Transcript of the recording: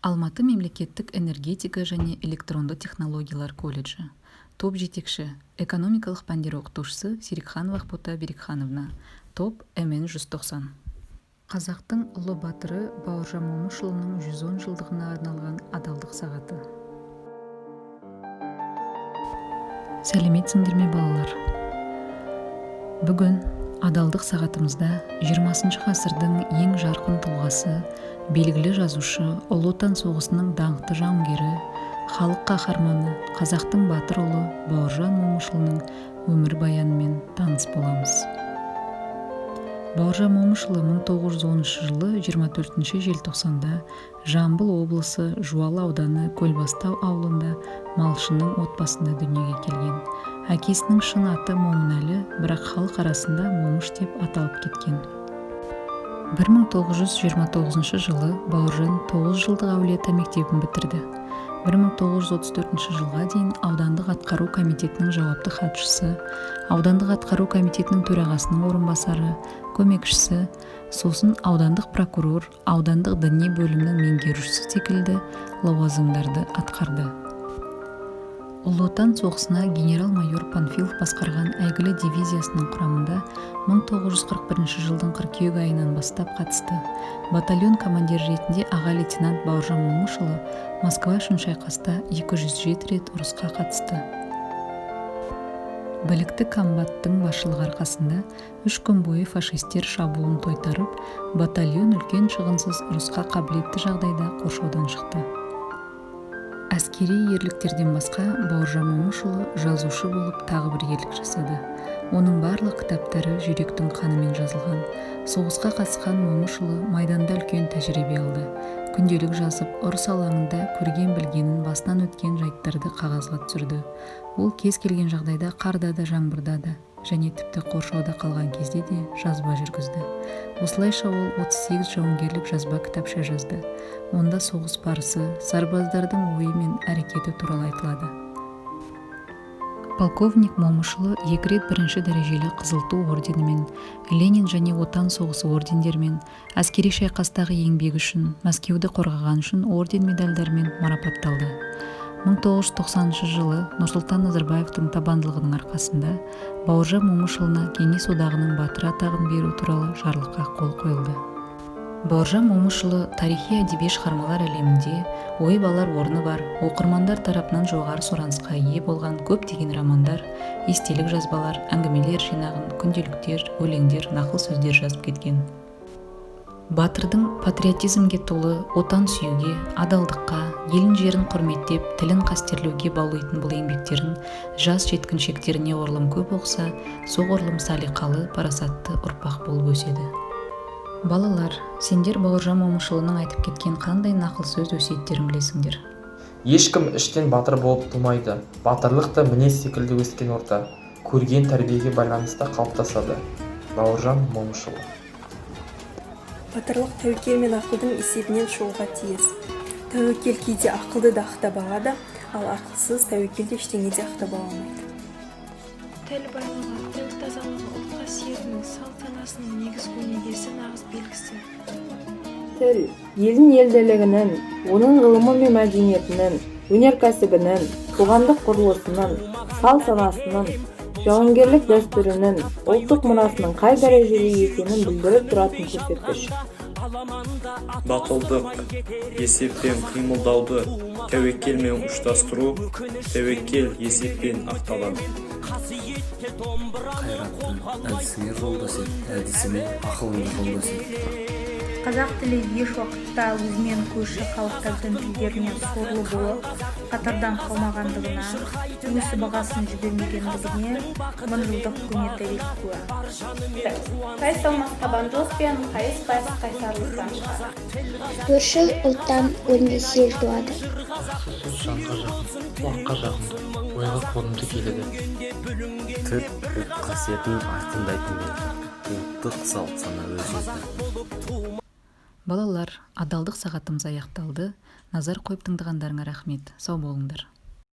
Алматы мемлекеттік энергетика және электронды технологиялар колледжі. Топ жетекші, экономикалық пәндер оқытушысы Серикханова Ақбота Берекхановна. Топ МН 190. Қазақтың ұлы батыры Бауыржан Момышұлының 110 жылдығына арналған адалдық сағаты. Сәлеметсіңдер ме балалар? Бүгін адалдық сағатымызда 20 ғасырдың ең жарқын тұлғасы, белгілі жазушы, Ұлы Отан соғысының даңқты жауынгері, халық қаһарманы, қазақтың батыр ұлы Бауыржан Момышұлының өмірбаянымен таныс боламыз. Бауыржан Момышұлы 1910 жылы 24 желтоқсанда Жамбыл облысы Жуалы ауданы Көлбастау ауылында малшының отбасында дүниеге келген. Әкесінің шын аты Момынәлі, бірақ халық арасында Момыш деп аталып кеткен. 1929 жылы Бауыржан 9 жылдық әулиеата мектебін бітірді. 1934 жылға дейін аудандық атқару комитетінің жауапты хатшысы, аудандық атқару комитетінің төрағасының орынбасары, көмекшісі, сосын аудандық прокурор, аудандық діни бөлімнің меңгерушісі секілді лауазымдарды атқарды. Ұлы Отан соғысына генерал-майор Панфилов басқарған әйгілі дивизиясының құрамында 1941 жылдың қыркүйек айынан бастап қатысты. Батальон командирі ретінде аға лейтенант Бауыржан Момышұлы Москва үшін шайқаста 207 рет ұрысқа қатысты. Білікті комбаттың басшылығы арқасында 3 күн бойы фашистер шабуылын тойтарып, батальон үлкен шығынсыз ұрысқа қабілетті жағдайда қоршаудан шықты. Әскери ерліктерден басқа Бауыржан Момышұлы жазушы болып тағы бір ерлік жасады. Оның барлық кітаптары жүректің қанымен жазылған. Соғысқа қатысқан Момышұлы майданда үлкен тәжірибе алды. Күнделік жазып, ұрыс алаңында көрген-білгенін, басынан өткен жайттарды қағазға түсірді. Ол кез келген жағдайда, қарда да, жаңбырда да, және тіпті қоршауда қалған кезде де жазба жүргізді. Осылайша ол 38 жауынгерлік жазба кітапша жазды. Онда соғыс барысы, сарбаздардың ойы мен әрекеті туралы айтылады. Полковник Момышұлы 2 рет бірінші дәрежелі Қызыл Ту орденімен, Ленин және Отан соғысы ордендерімен, әскери шайқастағы еңбегі үшін, Мәскеуді қорғаған үшін орден медальдарымен марапатталды. 1990 жылы Нұрсұлтан Назарбаевтың табандылығының арқасында Бауыржан Момышұлына Кеңес одағының батыры атағын беру туралы жарлыққа қол қойылды. Бауыржан Момышұлы тарихи әдеби шығармалар әлемінде ой балар орны бар, оқырмандар тарапынан жоғары сұранысқа ие болған көптеген романдар, естелік жазбалар, әңгімелер жинағын, күнделіктер, өлеңдер, нақыл сөздер жазып кеткен. Батырдың патриотизмге толы, отан сүюге, адалдыққа, елін жерін құрметтеп, тілін қастерлеуге баулитын бұл еңбектерін жас жеткіншектеріне орлым көп оқса, соғұрлым салиқалы, парасатты ұрпақ болып өседі. Балалар, сендер Бауыржан Момышұлының айтып кеткен қандай нақыл сөз өсиеттерін білесіңдер? Ешкім іштен батыр болып тумайды. Батырлық та мінез секілді өскен орта, көрген тәрбиеге байланысты қалыптасады. Бауыржан Момышұлы. Батырлық тәуекел мен ақылдың есебінен шығуға тиіс. Тәуекел кейде ақылды да ақтап алады, ал ақылсыз тәуекел де ештеңе де ақтап ала алмайды. Тіл байлығы, тіл тазалығы, ұлт қасиетінің, салт санасының негізгі өнегесі нағыз белгісі. Тіл елдің елділігінің, оның ғылымы мен мәдениетінің, өнеркәсібінің, қоғамдық құрылысының, салт санасының, жауынгерлік дәстүрінің, ұлттық мұрасының қай дәрежеде екенін білдіріп тұратын көрсеткіш. Батылдық, есеппен қимылдауды, тәуекелмен ұштастыру, тәуекел есеппен ақталады. Қайраттың әдісіңе жолдас ет, әдісіме ақылыңды жолдас ет. Қазақ тілі еш уақытта өзімен көрші халықтардың тілдерінен сорлы болып, қатардан қалмағандығына, өз бағасын жібермегендігіне мыңжылдық көне дәлел куә. Қай салмақ табандылық пен қайыс қайсарлықтан шығады. Көрші ұлттан өрнесе ел туады. Жанға жақын, уаққа жақын, ойға қонымды келеді. Тіл ұлт қасиетін айқындайтын ұлттық салт сана өзгерді. Балалар, адалдық сағатымыз аяқталды. Назар қойып тыңдағандарыңа рахмет. Сау болыңдар.